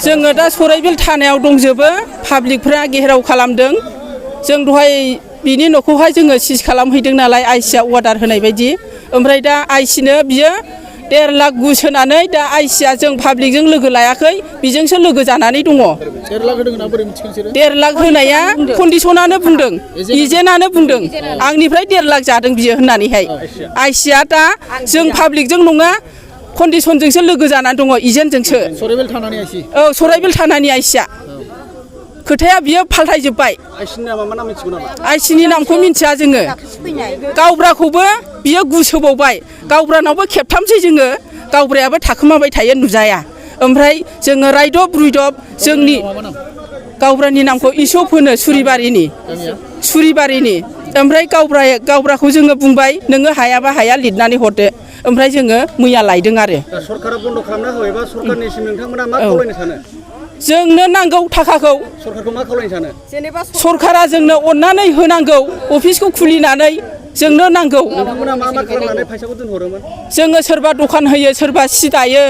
जोङो दा सराइबिल थानायाव दंजोबो पाब्लिकफ्रा घेराव खालामदों जों दहाय बिनि न'खौहाय जोङो सिज खालामहैदों नालाय आइसिआ अर्डार होनाय बायदि ओमफ्राय दा आइसिनो बियो 1.5 लाख घुस होनानै दा आइसिआ जों पाब्लिकजों लोगो लायाखै बिजोंसो लोगो जानानै दङ 1.5 लाख होदों ना बोरै मिथिगोन नोंसोरो 1.5 लाख होनाया कन्डिसनानो बुंदों एजेन्टआनो बुंदों आंनिफ्राय 1.5 लाख जादों बियो होननानैहाय आइसिआ दा जों पाब्लिकजों नङा कन्डिसनजोंसो लोगो जानानै दङ एजेन्टजोंसो सराइबिल थानानि आइसि औ सराइबिल थानानि आइसिआ खोथाया बियो फाल्थायजोब्बाय आइसिनि नामा मा नाम मिथिगौ नामा आइसिनि नामखौ मिथिया जोङो गावब्राखौबो बियो गुस होबावबाय गावब्रानावबो खेबथामसै जोङो गावब्रायाबो थाखोमाबाय थायो नुजाया ओमफ्राय जोङो रायदब रुइदब जोंनि गावब्रानि नामखौ इसप होनो सुरिबारिनि ओमफ्राय गावब्राखौ जोङो बुंबाय नोङो हायाबा हाया लिरनानै हरदो ओमफ्राय जोङो मैया लायदों आरो सरकारा बन्द खालामना होबायबा सरकारनिसिम नोंथांमोना मा खावलायनो सानो जोंनो नांगौ थाखाखौ सरकारखौ मा खावलायनो सानो जेनेबा सरकारा जोंनो अननानै होनांगौ अफिसखौ खुलिनानै जोंनो नांगौ नोंथांमोना मा खालामनानै फैसाखौ दोनहरोमोन जोङो सोरबा दखान होयो सोरबा सि दायो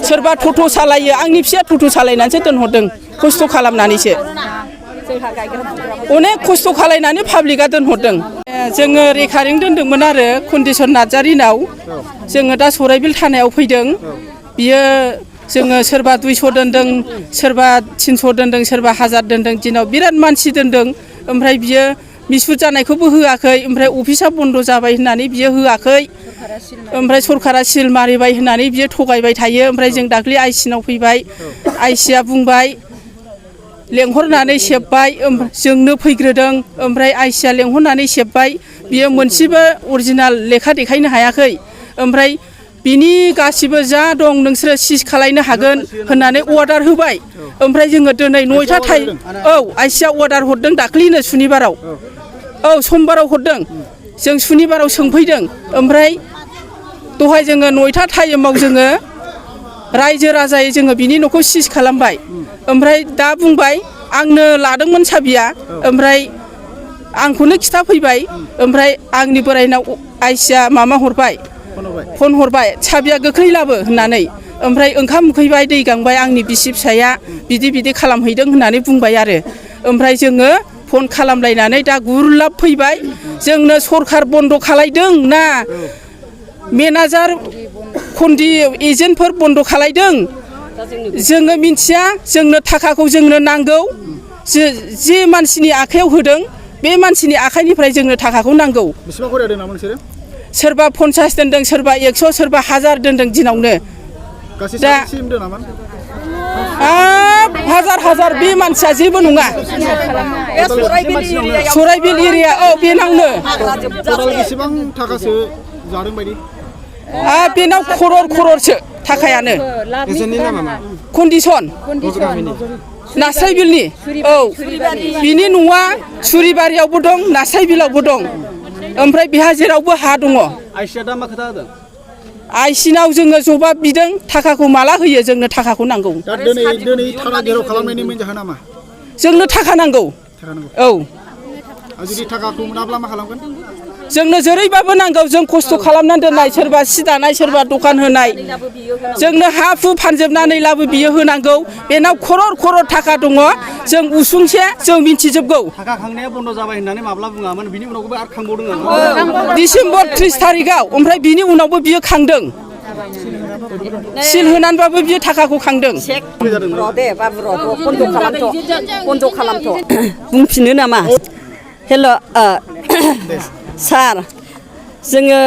सोरबा टट' सालायो आंनि फिसाया टट' सालायनानैसो दोनहरदों खस्थ' खालामनानैसो अनेक खस्थ' खालायनानै पाब्लिकआ दोनहरदों जोङो रेकारिं दोनदोंमोन आरो कन्डिसन नार्जारिनाव जोङो दा सराइबिल थानायाव फैदों बियो जोङो सोरबा 200 दोनदों सोरबा 300 दोनदों सोरबा 1000 दोनदों दिनाव बिराद मानसि दोनदों ओमफ्राय बियो मिसुत जानायखौबो होआखै ओमफ्राय अफिसा बन्द जाबाय होननानै बियो होआखै ओमफ्राय सरकारा सिल मारिबाय होननानै बियो थगायबाय थायो ओमफ्राय जों दाख्लै आइसिनाव फैबाय आइसिआ बुंबाय लेंहरनानै सेबबाय जोंनो फैग्रोदों ओमफ्राय आइसिआ लेंहरनानै सेबबाय बियो मोनसेबो अरिजिनाल लेखा देखायनो हायाखै ओमफ्राय बिनि गासिबो जा दं नोंसोरो सिज खालायनो हागोन होननानै अर्डार होबाय ओमफ्राय जोङो दिनै 9टा औ आइसिआ अर्डार हरदों दाख्लैनो सुनिबाराव औ समबाराव हरदों जों सुनिबाराव सोंफैदों ओमफ्राय दहाय जोङो 9टा टाइमाव जोङो रायजो राजायै जोङो बिनि न'खौ सिज खालामबाय ओमफ्राय दा बुंबाय आंनो लादोंमोन साबिया ओमफ्राय आंखौनो खिथाफैबाय ओमफ्राय आंनि बोरायनाव आइसिआ मामा हरबाय फन हरबाय साबिया गोख्रै लाबो होननानै ओमफ्राय ओंखाम उखैबाय दै गांबाय आंनि बिसि फिसाया बिदि खालामहैदों होननानै बुंबाय आरो ओमफ्राय जोङो फन खालामलायनानै दा गुरलाब फैबाय जोंनो सरकार बन्द खालायदों ना मेनेजार कन्डि एजेन्टफोर बन्द खालायदों जोङो मिथिया जोंनो थाखाखौ जोंनो नांगौ जे मानसिनि आखायाव होदों बे मानसिनि आखाइनिफ्राय जोंनो थाखाखौ नांगौ बेसेबां खरि होदों नामा नोंसोरो सोरबा 50 दोनदों सोरबा 100 सोरबा 1000 दोनदों दिनावनो दा हाजार बे मानसिया जेबो नङा सराइबिल एरिया औ बेनावनो बेसेबां थाखासो जादों बायदि बेनाव खररसो थाखायानो कन्डिसन नास्रायबिलनि औ बिनि न'आ सुरिबारियावबो दं नास्रायबिलावबो दं ओमफ्राय बेहा जेरावबो हा दङ आइसिआ दा मा खोथा होदों आइसिनाव जोङो जबाब बिदों थाखाखौ माला होयो जोंनो थाखाखौ नांगौ दा दिनै थाखा गेराव खालामनायनि मेन जाहोना मा जोंनो थाखा नांगौ औ जुदि थाखाखौ मोनाब्ला मा खालामगोन जोंनो जेरैबाबो नांगौ जों खस्थ' खालामनानै दोननाय सोरबा सि दानाय सोरबा दखान होनाय जोंनो हा हु फानजोबनानैब्लाबो बियो होनांगौ बेनाव खरर थाखा दङ जों उसुंसे जों मिथिजोबगौ थाखा खांनाया बन्द जाबाय होननानै माब्ला बुङामोन बिनि उनावबो आरो खांबावदों डिसेम्बर 30 थारिखआव ओमफ्राय बिनि उनावबो बियो खांदों सिल होनानैबाबो बियो थाखाखौ खांदों दे बाबु बन्द खालामथ' बुंफिनो नामा हेल' सार जोङो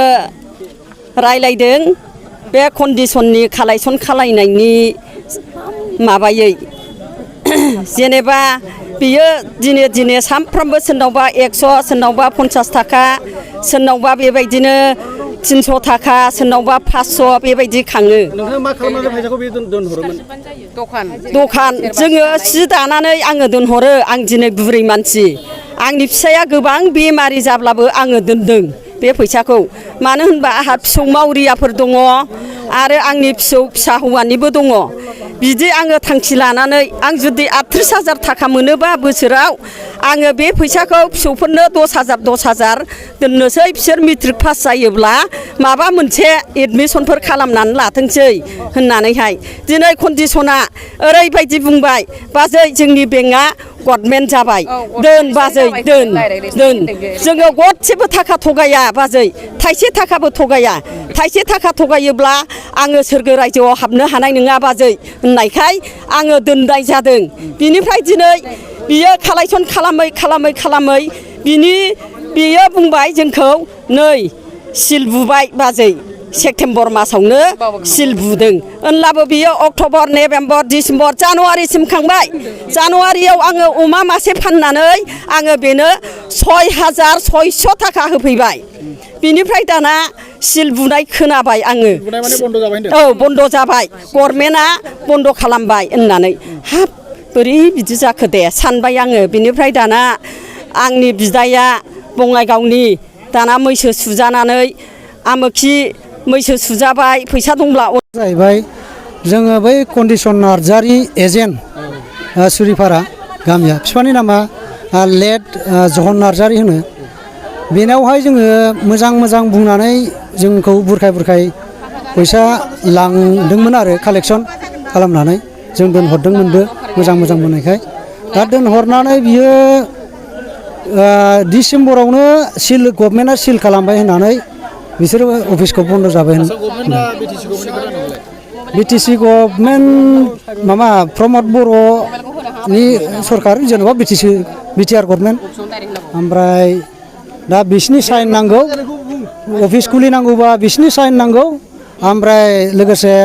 रायलायदों बे कन्डिसननि कालेक्सन खालायनायनि माबायै जेनेबा बियो दिने सानफ्रामबो सोरनावबा 100 सोरनावबा 50 थाखा सोरनावबा बेबायदिनो 300 थाखा सोरनावबा 500 बेबायदि खाङो नोंथाङा मा खालामनानै फैसाखौ बे दोनहरोमोन दखान जोङो सि दानानै आङो दोनहरो आं दिनै बुरै मानसि आंनि फिसाया गोबां बेमारि जाब्लाबो आङो दोनदों बे फैसाखौ मानो होनबा आंहा फिसौ मावरियाफोर दङ आरो आंनि फिसा हौवानिबो दङ बिदि आङो थांखि लानानै आं जुदि 38,000 थाखा मोनोबा बोसोराव आङो बे फैसाखौ फिसौफोरनो 10,000 दोननोसै बिसोर मेट्रिक पास जायोब्ला माबा मोनसे एडमिसनफोर खालामनानै लाथोंसै होननानैहाय दिनै कन्डिसना ओरैबायदि बुंबाय बाजै जोंनि बेंकआ गभर्नमेन्ट जाबाय दोन बाजै दोन जोङो गदसेबो थाखा थगाया बाजै थाइसे थाखाबो थगाया थाइसे थाखा थगायोब्ला आङो सोरगो रायजोआव हाबनो हानाय नङा बाजै होननायखाय आङो दोननाय जादों बिनिफ्राय दिनै बियो कालेक्सन खालामै बियो बुंबाय जोंखौ नै सिल बुबाय बाजै सेप्तेम्बर मासावनो सिल बुदों होनब्लाबो बियो अक्ट'बर नभेम्बर डिसेम्बर जानुवारिसिम खांबाय जानुवारियाव आङो अमा मासे फाननानै आङो बेनो 6,600 थाखा होफैबाय बिनिफ्राय दाना सिल बुनाय खोनाबाय आङो औ बन्द' जाबाय गभर्नमेन्टआ बन्द' खालामबाय होननानै हाब बोरै बिदि जाखो दे सानबाय आङो बिनिफ्राय दाना आंनि बिदाया बङाइगावनि दाना मैसो सुजानानै आमोखि मैसो सुजाबाय फैसा दंब्ला जाहैबाय जोङो बै कन्डिसन नार्जारि एजेन्ट सुरिपारा गामिया बिफानि नामा लेट जहन नार्जारि होनो बेनावहाय जोङो मोजां बुंनानै जोंखौ बुरखाय फैसा लांदोंमोन आरो कालेक्सन खालामनानै जों दोनहरदोंमोनबो मोजां मोननायखाय दा दोनहरनानै बियो डिसेम्बरावनो सिल गभर्नमेन्टआ सिल खालामबाय होननानै बिसोरो अफिसखौ बन्द' जाबाय बिटिसि गभर्नमेन्ट माबा प्रमद बर'नि सरकार जेनेबा बिटिआर गभर्नमेन्ट ओमफ्राय दा बिसिनि साइन नांगौ अफिस खुलिनांगौबा बिसिनि साइन नांगौ ओमफ्राय लोगोसे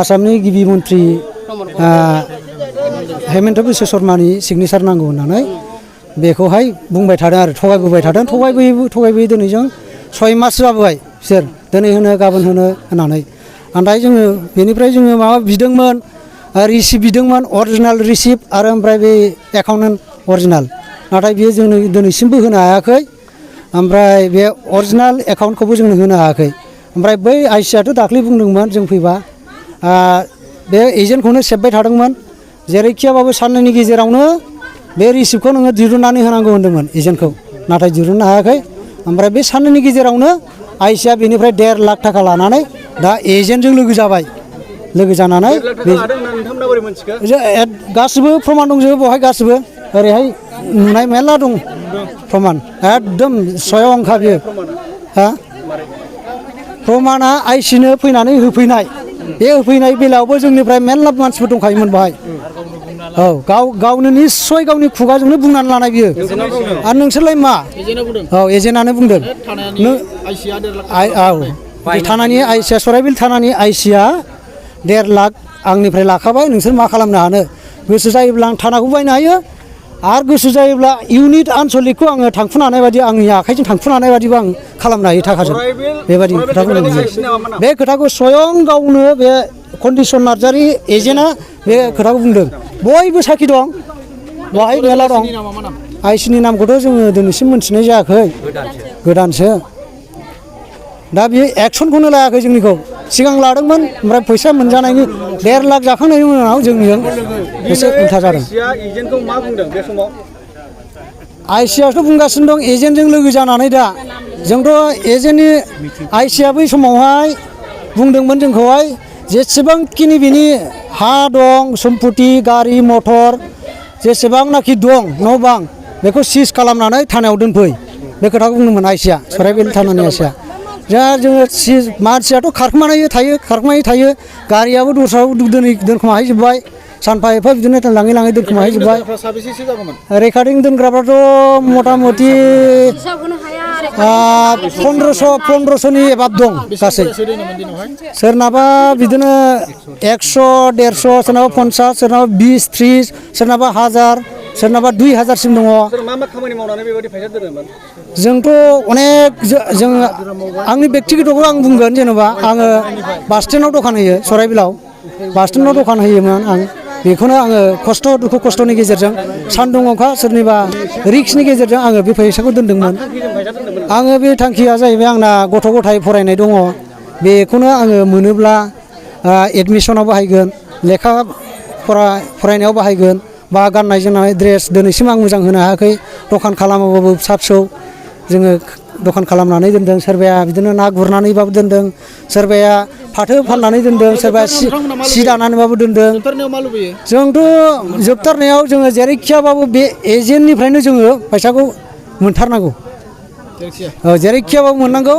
आसामनि गिबि मन्त्रि हेमन्त बिश्व शर्मानि सिगनेसार नांगौ होननानै बेखौहाय बुंबाय थादों आरो थगायबोबाय थादों थगायबोयै दिनै जों 6 मास जाबाय बिसोर दिनै होनो गाबोन होनो होननानै ओमफ्राय जोङो बेनिफ्राय जोङो माबा बिदोंमोन रिसिप्ट बिदोंमोन अरिजिनाल रिसिप्ट आरो ओमफ्राय बे एकाउन्टेन्ट अरिजिनाल नाथाय बियो जोंनो दिनैसिमबो होनो हायाखै ओमफ्राय बे अरिजिनाल एकाउन्टखौबो जोंनो होनो हायाखै ओमफ्राय बै आइसिआथ' दाख्लै बुंदोंमोन जों फैबा बे एजेन्टखौनो सेबबाय थादोंमोन जेरैखियाबाबो साननैनि गेजेरावनो बे रिसिप्टखौ नोङो दिरुननानै होनांगौ होन्दोंमोन एजेन्टखौ नाथाय दिरुननो हायाखै ओमफ्राय बे साननैनि गेजेरावनो आइसिआ बेनिफ्राय 1.5 लाख थाखा लानानै दा एजेन्टजों लोगो जाबाय लोगो जानानै गासिबो प्रमान दंजोबो बेवहाय गासिबो ओरैहाय नुनाय मेरला दं प्रमान एकदम स्वयंखा बियो हा प्रमाना आइसिनो फैनानै होफैनाय बे होफैनाय बेलायावबो जोंनिफ्राय मेरला मानसिफोर दंखायोमोन बाहाय औ गावनो निस्सय गावनि खुगाजोंनो बुंनानै लानाय बियो आरो नोंसोरलाय मा औ एजेन्टआनो बुंदों औ थानानि आइसिआ सराइबिल थानानि आइसिआ 1.5 लाख आंनिफ्राय लाखाबाय नोंसोर मा खालामनो हानो गोसो जायोब्ला आं थानाखौ बायनो हायो आरो गोसो जायोब्ला इउनिट आनसलिकखौ आङो थांफुनो हानाय बायदि आंनि आखाइजों थांफुनो हानाय बायदिबो आं खालामनो हायो थाखाजों बेबायदि खोथाखौ बे खोथाखौ स्वयं गावनो बे कन्डिसन नार्जारि एजेन्टआ बे खोथाखौ बुंदों बयबो साखि दं बहाय मेला दं आइसिनि नामखौथ' जोङो दिनैसिम मोनथिनाय जायाखै गोदानसो दा बियो एक्सनखौनो लायाखै जोंनिखौ सिगां लादोंमोन ओमफ्राय फैसा मोनजानायनि 1.5 लाख जाखांनायनि उनाव जोंनिजों एसे उल्था जादों आइसिआथ' बुंगासिनो दं एजेन्टजों लोगो जानानै दा जोंथ' एजेन्टनि आइसिआ बै समावहाय बुंदोंमोन जोंखौहाय जेसेबांखिनि बिनि हा दं सम्पति गारि मटर जेसेबांनाखि दं न' बां बेखौ सिज खालामनानै थानायाव दोनफै बे खोथाखौ बुंदोंमोन आइसिआ सराइबिल थानानि आइसिआ दा जोङो मानसियाथ' खारखोमानाय थायो गारियाबो दस्रायाव दोनखोमाहैजोब्बाय सानफा एफा बिदिनो लाङै दोनखोमाहैजोब्बाय रेकर्डिं दोनग्राफ्राथ' मथा मथि 1500नि एबाब दं गासै सोरनाबा बिदिनो 100-150 सोरनाबा 50 सोरनाबा 20-30 सोरनाबा 1000 सोरनाबा 2000सिम दङ जोंथ' अनेक जों आंनि बेक्तिगतखौ आं बुंगोन जेनेबा आङो बास स्टेन्डआव दखान होयो सराइबिलाव बास स्टेन्डआव दखान होयोमोन आं बेखौनो आङो दुखु खस्थ'नि गेजेरजों सान्दुं अखा सोरनिबा रिक्सनि गेजेरजों आङो बे फैसाखौ दोनदोंमोन आङो बे थांखिया जाहैबाय आंना गथ' गथाय फरायनाय दङ बेखौनो आङो मोनोब्ला एडमिसनाव बाहायगोन लेखा फरायनायाव बाहायगोन बा गाननाय जोमनाय ड्रेस दिनैसिम आं मोजां होनो हायाखै दखान खालामाबाबो फिसा फिसौ जोङो दखान खालामनानै दोनदों सोरबाया बिदिनो ना गुरनानैबाबो दोनदों सोरबाया फाथो फाननानै दोनदों सोरबाया सि दानानैबाबो दोनदों जोबथारनायाव मा लुबैयो जोंथ' जोबथारनायाव जोङो जेरैखियाबाबो बे एजेन्टनिफ्रायनो जोङो फैसाखौ मोनथारनांगौ जेरैखियाबाबो मोननांगौ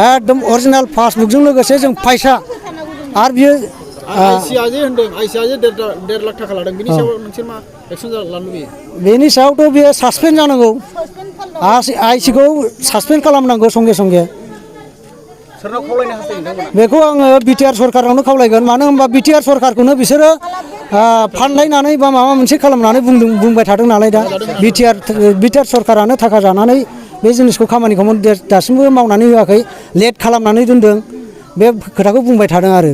एकदम अरिजिनेल पासबुकजों लोगोसे जों फैसा आरो बियो आइसिआ जे होनदों आइसिआ जे 1.5 लाख थाखा लादों बिनि सायाव नोंसोर मा एक्सन लानो लुबैयो बेनि सायावथ' बियो सासपेन्ड जानांगौ आइसिखौ सासपेन्ड खालामनांगौ संगे संगे सोरनाव खावलायनो हास्थायो नोंथांमोना बेखौ आङो बिटिआर सरखारावनो खावलायगोन मानो होनबा बिटिआर सरखारखौनो बिसोरो फानलायनानै बा माबा मोनसे खालामनानै बुंबाय थादों नालाय दा बिटिआर सरखारानो थाखा जानानै बे जिनिसखौ खामानिखौ दासिमबो मावनानै होआखै लेट खालामनानै दोनदों बे खोथाखौ बुंबाय थादों आरो